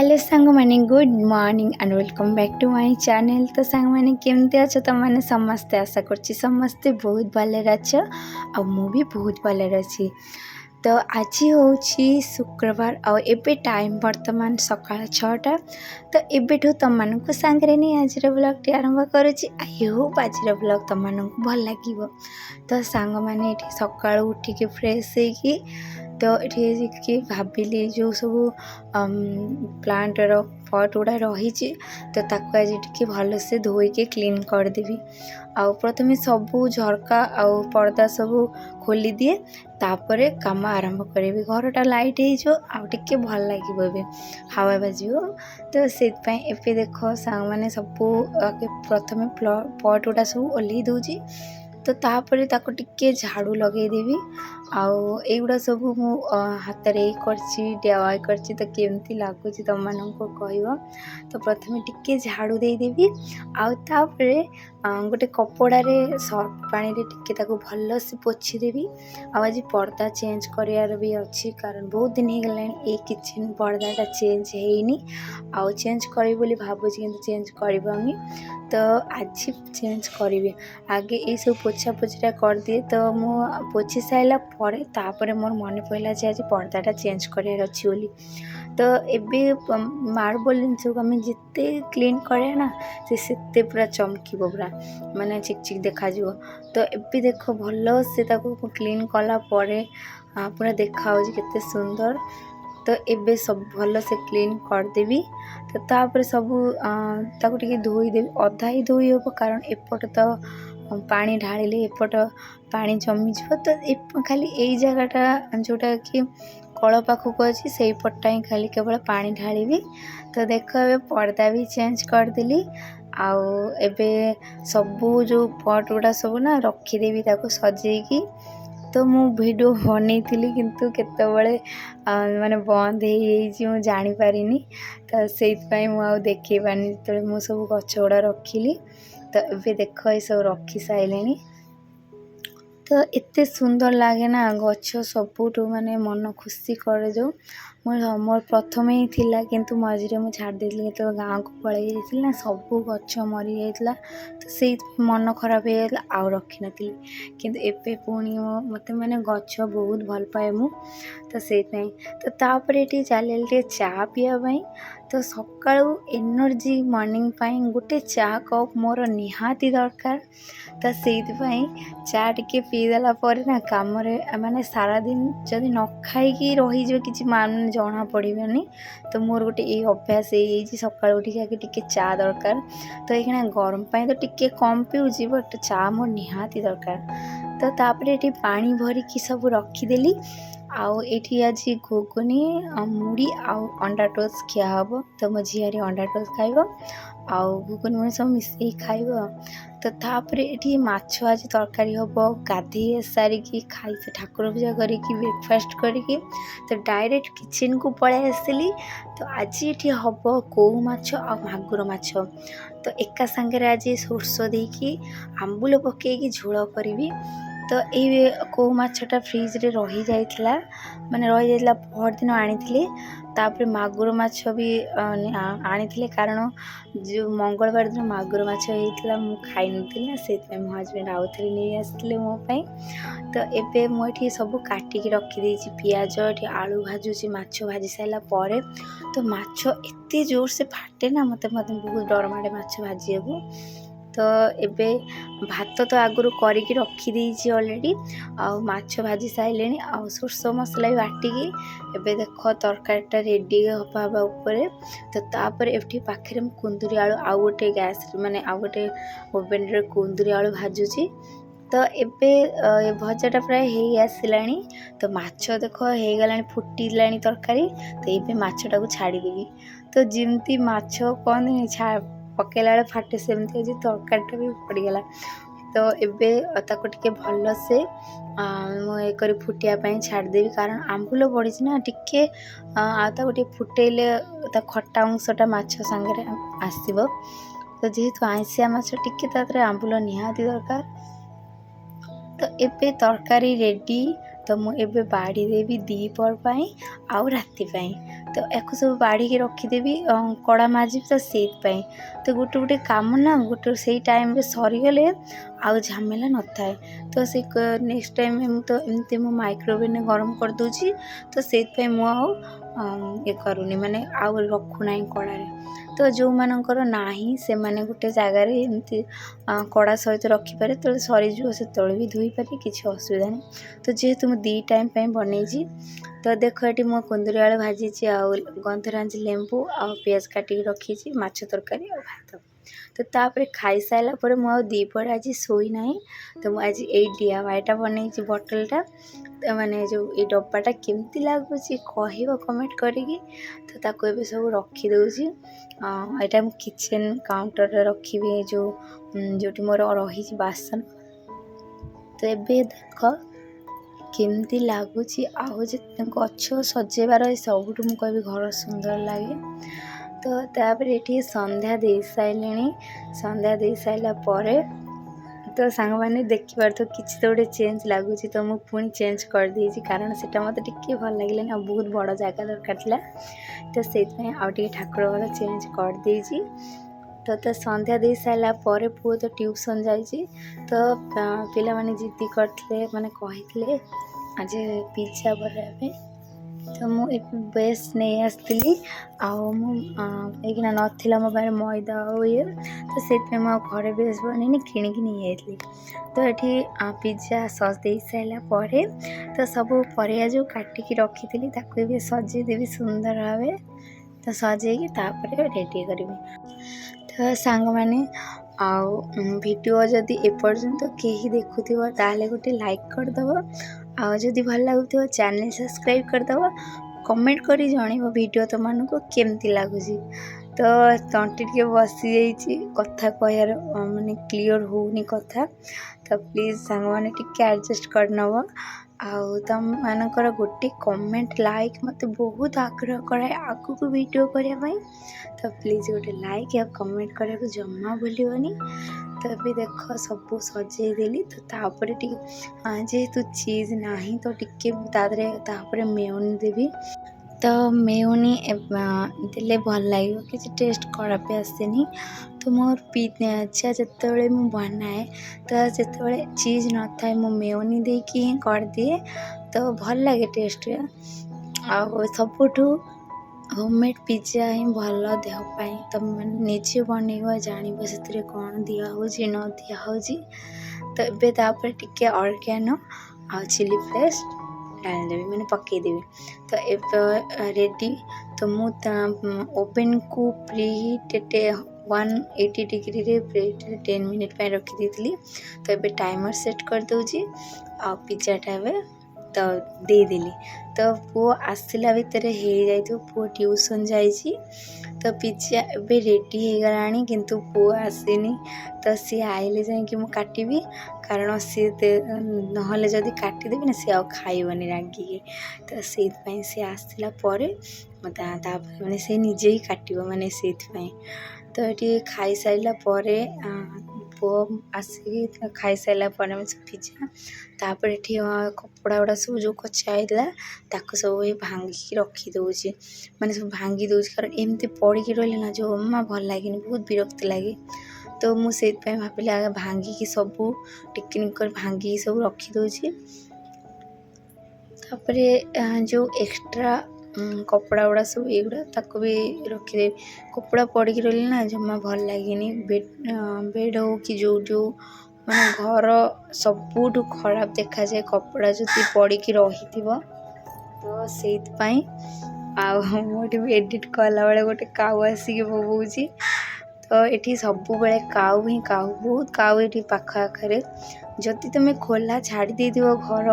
Hello सांग माने good morning and welcome back to my channel. तो सांग माने केमती अच्छ तो मैंने समस्ते आशा करछि समस्ते बहुत भले अच्छ आ मु भी बहुत भले अच्छी। तो आज हूँ शुक्रवार आ एबे टाइम बर्तमान सकाळ 6टा। तो एबेठू तुम मानक सांगरे नहीं आज ब्लॉग आरंभ करुच्ची। आई होप आज ब्लॉग तुम मानक भल लगिवो। तो सांग माने एठी सकाळ उठिके फ्रेश होइकी तो ये भाविली जो सब प्लांटर पट गुड़ा रही तो ताको आज टे भल से धोईके क्लीन करदेवी। आ प्रथमे सबू झरका आ पर्दा सब खोली दिए तापरे काम आरंभ करी। घरटा लाइट हो भल लगे हावा बाज तो से देख सांग मैंने सबू प्रथमे पट गुड़ा सब ओल्लै दूची तो तापर ताको टिके झाड़ू लगेदेवी। आउगुड़ा सब मु हाथ कर तो केमती लगुच तुम मानक कह। तो प्रथमे टिके झाड़ू देदेवी आउे गोटे कपड़े सर्फ पानी रे टिके ताको भल से पोछीदेवी। आज पर्दा चेंज करार भी अच्छी कारण बहुत दिन हो गला ये किचन पर्दाटा चेंज होनी आउ चेंज करी बोली भावुची किंतु चेंज करनी। तो आज चेंज करी आगे ये सब पोछा पोछीटा कर दिए तो मु पोछी सारा पर मोर मन पड़ा आज पर्दाटा चेंज करार अच्छी बोली। तो एबे मार्बल जिनस को आम जिते क्लीन करे ना से पूरा चमकीब पूरा माने चिकचिक देखा। तो एबे देख भल से क्लीन कला पूरा देखा केते सुंदर। तो एबे सब भल से क्लीन करदेवी। तो तापर सब ताको टिके धोईदेवी अधा ही धोई हम कारण एपट तो पानी ढालिले एपट पानी जमीज। तो खाली यही जगहटा जोटा कि कल पाखक अच्छी से पटा ही खाली केवल पानी ढालिबी। तो देख ए पर्दा भी चेंज करदेली आउ एबे सबू जो पट गुड़ा सब ना रखीदेवी ताको सजेकी। तो मु वीडियो बन किंतु केतबेले माने बंद हो जानी पारिनी तो से देखे पानी तो मु सब गछ गुड़ा रखिली। तो ये देख ये सब रखी सारे तो एते सुंदर लगे ना गछ सबुठ माने मन खुशी कर जो मोर प्रथम ही थिला किंतु मझे मुझे छाड़ देती तो गाँव को पलि जाइए ना सबू गछ मरी जाइला। तो से मन खराब हो जाता आउ रखी नी किंतु एबे पुणी मत माने गछ बहुत भल पाए मु। तो से तो तापर ये चल चा पीवा। तो सकाळू एनर्जी मॉर्निंग पाई गोटे चा कप मोर निहाती दरकार। तो से चा टिके पीदेला ना कम माने सारा दिन जदि न खाई रही कि मान जना पड़ानी। तो मोर गोटे ये अभ्यास हो सका उठिक आगे टिके चा दरकार। तो ये गरम पाई तो टिके कम पीऊँगी बट चा मोर निहाती दरकार। तो तापर ये पानी भरिकी सब रखीदेली आउ एठी आज घुगुनी मुड़ी आउ अंडा टोस्ट खिया हम। तो मो झील अंडा टोस्ट खाइब आउ घुगुनी मुड़ी सब मिसई खाइब। तो तापर ये माछ आज तरकारी हम गाधे सारिकी खाई से ठाकुर पूजा करी ब्रेकफास्ट करी तो डायरेक्ट किचन को पलि आसली। तो आज ये हम कौ माछ आ मागुर माछ तो एका सांगे आज सोरष देकी आंबुल पकईकी झोल करी। तो ये कौ माछटा फ्रिज रे रही जाइतला माने रही जाइतला पहर दिन आनी तापर मागुर माछ भी आनी कारण जो मंगलवार दिन मागुर माछ होता मु खाई नी ना से मो हजबैंड आउ थे नहीं आसते मोपाई। तो एबे मुझे सब काटिकी रखीदे पियाज ये आलू भाजुची माछ भाजी सारा पर। तो माछ एते जोर से फाटे ना मत बहुत डर माड़े माछ भाजी को। तो एबे भात तो आगुरी करके रखीदे अलरेडी आउ माछ भाजी सारे आउ सोरष मसला भी बाटिकी एबे देख तरकारीटा रेडी हवा उपरे। तो तापर एठी पाखे कुंदुरी आलू आउ गोटे गैस माने आउ गोटे ओवेन रे कुंदुरी आलू भाजुची। तो एबे भजाटा प्राय हो आसलानी। तो माछ देख हो गला फुटिला तरकारी। तो ये माछटा को छाड़देवी। तो जमती माछ कहते पकेला बेले फाटे सेमती आज तरकारीटा भी पड़गला। तो एबे ताको टिके भल से मुझे फुटियापाई छाड़देवी कारण आंबुल पड़ी ना टिके टे फुटेले खट्टा अंशटा माछ सांगे आसब। तो जेहेतु आइंसिया माछ टिके तादरे आंबुल निहाती दरकार। तो एबे तरकारी रेडी। तो मुझे बाड़ी देवी दीपहर आउ राति पाई। ତ ୟାକୁ ସବୁ ବାଢ଼ିକି ରଖିଦେବି କଡ଼ା ମାଜିବି ତ ସେଇଥିପାଇଁ। ତ ଗୋଟେ ଗୋଟେ କାମ ନା ଗୋଟେ ସେଇ ଟାଇମ୍ରେ ସରିଗଲେ ଆଉ ଝାମେଲା ନଥାଏ। ତ ସେ ନେକ୍ସଟ୍ ଟାଇମ୍ ମୁଁ ତ ଏମିତି ମୁଁ ମାଇକ୍ରୋୱେଭ୍ରେ ଗରମ କରିଦେଉଛି। ତ ସେଇଥିପାଇଁ ମୁଁ ଆଉ ଇଏ କରୁନି, ମାନେ ଆଉ ରଖୁନାହିଁ କଡ଼ାରେ। ତ ଯେଉଁମାନଙ୍କର ନାହିଁ ସେମାନେ ଗୋଟେ ଜାଗାରେ ଏମିତି କଡ଼ା ସହିତ ରଖିପାରେ, ଯେତେବେଳେ ସରିଯିବ ସେତେବେଳେ ବି ଧୋଇପାରେ, କିଛି ଅସୁବିଧା ନାହିଁ। ତ ଯେହେତୁ ମୁଁ 2 ଟାଇମ୍ ପାଇଁ ବନେଇଛି, ତ ଦେଖ ଏଠି ମୁଁ କୁନ୍ଦୁରି ଆଳୁ ଭାଜିଛି, ଆଉ ଗନ୍ଧରାଞ୍ଜି ଲେମ୍ବୁ ଆଉ ପିଆଜ କାଟିକି ରଖିଛି, ମାଛ ତରକାରୀ ଆଉ ଭାତ। ତ ତାପରେ ଖାଇସାରିଲା ପରେ ମୁଁ ଆଉ ଦ୍ୱିପହରେ ଆଜି ଶୋଇନାହିଁ। ତ ମୁଁ ଆଜି ଏଇ DIYଟା ବନେଇଛି, ବଟଲଟା। ତ ମାନେ ଯେଉଁ ଏଇ ଡବାଟା କେମିତି ଲାଗୁଛି କହିବ କମେଣ୍ଟ କରିକି। ତ ତାକୁ ଏବେ ସବୁ ରଖିଦେଉଛି। ଏଇଟା ମୁଁ କିଚେନ୍ କାଉଣ୍ଟରରେ ରଖିବି, ଯେଉଁଠି ମୋର ରହିଛି ବାସନ। ତ ଏବେ ଦେଖ କେମିତି ଲାଗୁଛି। ଆଉ ଯେ ଗଛ ସଜେଇବାର ସବୁଠୁ ମୁଁ କହିବି ଘର ସୁନ୍ଦର ଲାଗେ। ତ ତାପରେ ଏଠି ସନ୍ଧ୍ୟା ଦେଇ ସାରିଲିଣି। ସନ୍ଧ୍ୟା ଦେଇ ସାରିଲା ପରେ ତ ସାଙ୍ଗମାନେ ଦେଖିପାରୁଥିବ କିଛି ତ ଗୋଟେ ଚେଞ୍ଜ ଲାଗୁଛି। ତ ମୁଁ ପୁଣି ଚେଞ୍ଜ କରିଦେଇଛି, କାରଣ ସେଇଟା ମୋତେ ଟିକେ ଭଲ ଲାଗିଲାନି, ଆଉ ବହୁତ ବଡ଼ ଜାଗା ଦରକାର ଥିଲା। ତ ସେଇଥିପାଇଁ ଆଉ ଟିକେ ଠାକୁର ଘର ଚେଞ୍ଜ କରିଦେଇଛି। ତ ସନ୍ଧ୍ୟା ଦେଇ ସାରିଲା ପରେ ପୁଅ ତ ଟ୍ୟୁସନ୍ ଯାଇଛି। ତ ପିଲାମାନେ ଜିଦ୍ଦି କରିଥିଲେ, ମାନେ କହିଥିଲେ ଆଜି ପିଜ୍ଜା ବନେଇବା ପାଇଁ। ତ ମୁଁ ବେସ୍ ନେଇ ଆସିଥିଲି, ଆଉ ମୁଁ ଏଇକିନା ନଥିଲା ମୋ ପାଖରେ ମଇଦା ଆଉ ଇଏ। ତ ସେଥିପାଇଁ ମୁଁ ଆଉ ଘରେ ବେସ୍ ବନେଇନି, କିଣିକି ନେଇଯାଇଥିଲି। ତ ଏଠି ପିଜ୍ଜା ସସ୍ ଦେଇ ସାରିଲା ପରେ ତ ସବୁ ପରିବା ଯେଉଁ କାଟିକି ରଖିଥିଲି ତାକୁ ଏବେ ସଜେଇଦେବି ସୁନ୍ଦର ଭାବେ। ତ ସଜେଇକି ତାପରେ ରେଡ଼ି କରିବି। ତ ସାଙ୍ଗମାନେ ଆଉ ଭିଡ଼ିଓ ଯଦି ଏପର୍ଯ୍ୟନ୍ତ କେହି ଦେଖୁଥିବ ତାହେଲେ ଗୋଟେ ଲାଇକ୍ କରିଦେବ, ଆଉ ଯଦି ଭଲ ଲାଗୁଥିବ ଚ୍ୟାନେଲ୍ ସବସ୍କ୍ରାଇବ୍ କରିଦେବ। କମେଣ୍ଟ କରି ଜଣାଇବ ଭିଡ଼ିଓ ତୁମମାନଙ୍କୁ କେମିତି ଲାଗୁଛି। ତ ତଣ୍ଟି ଟିକେ ବସିଯାଇଛି, କଥା କହିବାର ମାନେ କ୍ଲିଅର୍ ହେଉନି କଥା। ତ ପ୍ଲିଜ୍ ସାଙ୍ଗମାନେ ଟିକେ ଆଡ଼ଜଷ୍ଟ କରିନେବ। ଆଉ ତୁମମାନଙ୍କର ଗୋଟେ କମେଣ୍ଟ ଲାଇକ୍ ମୋତେ ବହୁତ ଆଗ୍ରହ କରାଏ ଆଗକୁ ଭିଡ଼ିଓ କରିବା ପାଇଁ। ତ ପ୍ଲିଜ୍ ଗୋଟେ ଲାଇକ୍ ଆଉ କମେଣ୍ଟ କରିବାକୁ ଜମା ଭୁଲିବନି। ତ ଏବେ ଦେଖ ସବୁ ସଜେଇଦେଲି। ତ ତାପରେ ଟିକେ ଯେହେତୁ ଚିଜ୍ ନାହିଁ ତ ଟିକେ ତାପରେ ମେୟୋନି ଦେବି। ତ ମେୟୋନି ଦେଲେ ଭଲ ଲାଗିବ, କିଛି ଟେଷ୍ଟ ଖରାପ ଆସେନି। ତ ମୋର ପିଜ୍ଜା ଯେତେବେଳେ ମୁଁ ବନାଏ ତ ଯେତେବେଳେ ଚିଜ୍ ନଥାଏ ମୁଁ ମେୟୋନି ଦେଇକି ହିଁ କରିଦିଏ। ତ ଭଲ ଲାଗେ ଟେଷ୍ଟରେ। ଆଉ ସବୁଠୁ ହୋମମେଡ଼୍ ପିଜ୍ଜା ହିଁ ଭଲ ଦେହ ପାଇଁ। ତୁମେ ନିଜେ ବନେଇବ ଜାଣିବ ସେଥିରେ କ'ଣ ଦିଆହେଉଛି ନ ଦିଆହେଉଛି। ତ ଏବେ ତାପରେ ଟିକେ ଅର୍ଗାନୋ ଆଉ ଚିଲି ଫ୍ଲେକ୍ସ ଢାଳିଦେବି, ମାନେ ପକାଇଦେବି। ତ ଏବେ ରେଡ଼ି। ତ ମୁଁ ଓଭେନ୍କୁ ପ୍ରିହିଟ୍ 180 ଡିଗ୍ରୀରେ 10 ମିନିଟ୍ ପାଇଁ ରଖିଦେଇଥିଲି। ତ ଏବେ ଟାଇମର୍ ସେଟ୍ କରିଦେଉଛି, ଆଉ ପିଜ୍ଜାଟା ଏବେ ତ ଦେଇଦେଲି। ତ ପୁଅ ଆସିଲା ଭିତରେ ହେଇଯାଇଥିବ, ପୁଅ ଟ୍ୟୁସନ୍ ଯାଇଛି। ତ ପିଜ୍ଜା ଏବେ ରେଡ଼ି ହେଇଗଲାଣି, କିନ୍ତୁ ପୁଅ ଆସିନି। ତ ସିଏ ଆଇଲେ ଯାଇକି ମୁଁ କାଟିବି, କାରଣ ସିଏ ନହେଲେ ଯଦି କାଟିଦେବି ନା ସିଏ ଆଉ ଖାଇବନି ରାଗିକି। ତ ସେଇଥିପାଇଁ ସିଏ ଆସିଲା ପରେ ତାପରେ ମାନେ ସେ ନିଜେ ହିଁ କାଟିବ, ମାନେ ସେଇଥିପାଇଁ। ତ ଏଠି ଖାଇସାରିଲା ପରେ ପୁଅ ଆସିକି ଖାଇସାରିଲା ପରେ ଆମେ ସବୁ ପିଜ୍ଜା, ତାପରେ ଏଠି କପଡ଼ା ଗୁଡ଼ା ସବୁ ଯେଉଁ କଚା ହେଇଥିଲା ତାକୁ ସବୁ ଭାଙ୍ଗିକି ରଖିଦେଉଛି, ମାନେ ସବୁ ଭାଙ୍ଗି ଦେଉଛି। କାରଣ ଏମିତି ପଡ଼ିକି ରହିଲେ ନା ଜମା ଭଲ ଲାଗେନି, ବହୁତ ବିରକ୍ତି ଲାଗେ। ତ ମୁଁ ସେଇଥିପାଇଁ ଭାବିଲି ଆଗ ଭାଙ୍ଗିକି ସବୁ ଟିକିନିକି କରି ଭାଙ୍ଗିକି ସବୁ ରଖିଦେଉଛି। ତାପରେ ଯେଉଁ ଏକ୍ସଟ୍ରା କପଡ଼ା ଗୁଡ଼ା ସବୁ ଏଇଗୁଡ଼ା ତାକୁ ବି ରଖିଦେବି। କପଡ଼ା ପଡ଼ିକି ରହିଲେ ନା ଜମା ଭଲ ଲାଗେନି। ବେଡ଼୍ ହଉ କି ଯେଉଁ ମାନେ ଘର ସବୁଠୁ ଖରାପ ଦେଖାଯାଏ କପଡ଼ା ଯଦି ପଡ଼ିକି ରହିଥିବ। ତ ସେଇଥିପାଇଁ ଆଉ ମୁଁ ଏଠି ଏଡ଼ିଟ୍ କଲାବେଳେ ଗୋଟେ କାଉ ଆସିକି ବୋବଉଛି। ତ ଏଠି ସବୁବେଳେ କାଉ ହିଁ କାଉ, ବହୁତ କାଉ ଏଠି ପାଖ ଆଖରେ। ଯଦି ତୁମେ ଖୋଲା ଛାଡ଼ି ଦେଇଥିବ ଘର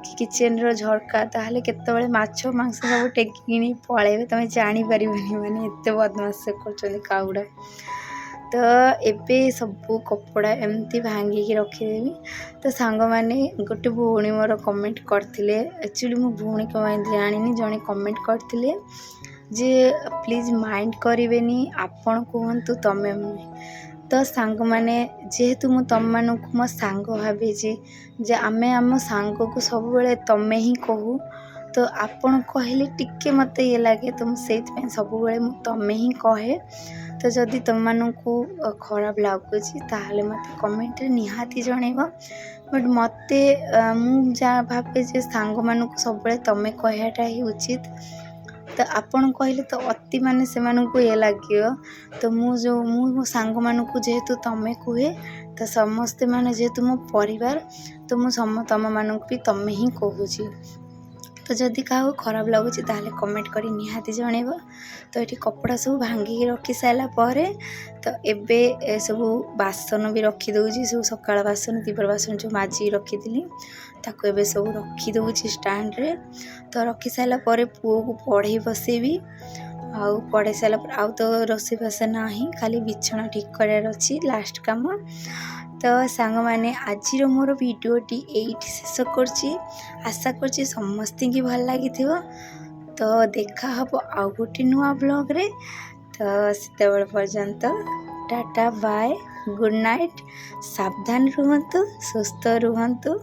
କି କିଚେନ୍ର ଝରକା, ତାହେଲେ କେତେବେଳେ ମାଛ ମାଂସ ସବୁ ଟେକିକି ନେଇ ପଳେଇବେ, ତୁମେ ଜାଣିପାରିବନି, ମାନେ ଏତେ ବଦମାସ କରୁଛନ୍ତି କାଉଗୁଡ଼ା। ତ ଏବେ ସବୁ କପଡ଼ା ଏମିତି ଭାଙ୍ଗିକି ରଖିଦେବି। ତ ସାଙ୍ଗମାନେ ଗୋଟେ ଭଉଣୀ ମୋର କମେଣ୍ଟ କରିଥିଲେ, ଆକ୍ଚୁଆଲି ମୁଁ ଭଉଣୀ କ'ଣ ଜାଣିନି, ଜଣେ କମେଣ୍ଟ କରିଥିଲେ ଯେ ପ୍ଲିଜ୍ ମାଇଣ୍ଡ କରିବେନି, ଆପଣ କୁହନ୍ତୁ ତମେ ନୁହେଁ। ତ ସାଙ୍ଗମାନେ ଯେହେତୁ ମୁଁ ତମମାନଙ୍କୁ ମୋ ସାଙ୍ଗ ଭାବିଛି, ଯେ ଆମେ ଆମ ସାଙ୍ଗକୁ ସବୁବେଳେ ତମେ ହିଁ କହୁ। तो आपण कहले टिके मते ये लगे तो से सब तमें ही कहे। तो जदि तुम मानू खराब लगुच ताहले मते कमेंट निहाती जनइब। बट मते मु जा भावे जे सांग मानू सब तमें कहटा ही उचित। तो आपण कहले तो अति माने से मानू ये लगे। तो मो सांग मानू जेहेतु तमें कहे तो समस्ते माने जेहेतु मो परिवार तो मु तम मानू भी तमें ही कहूची। तो जदि क्या खराब लगुच ताहले कमेंट करी निहाती जनइब। तो ये कपड़ा सब भांगिकी रखी सारा पर तो एबे सब बासन भी रखी दूची। सब सकाळ बासन दीपर बासन जो माजी रखी ताको एबे सब रखी दूची स्टैंड रे। तो रखी सारा पर पुओ को पढ़े बसेबी। आउ पढ़े सारा पर आउ तो रोषे बास ना खाली बिछना ठीक करार अच्छी लास्ट काम। तो सांग माने आजिर मोर वीडियोटी एइठी शेष करछि। आशा करछि समस्ती की भल लगी। तो देखा हम आउ गोटे नुआ ब्लॉग रे। तो सेतेबेले पर्यंत टाटा बाय गुड नाइट। सावधान रुहंतु सुस्थ रुहंतु।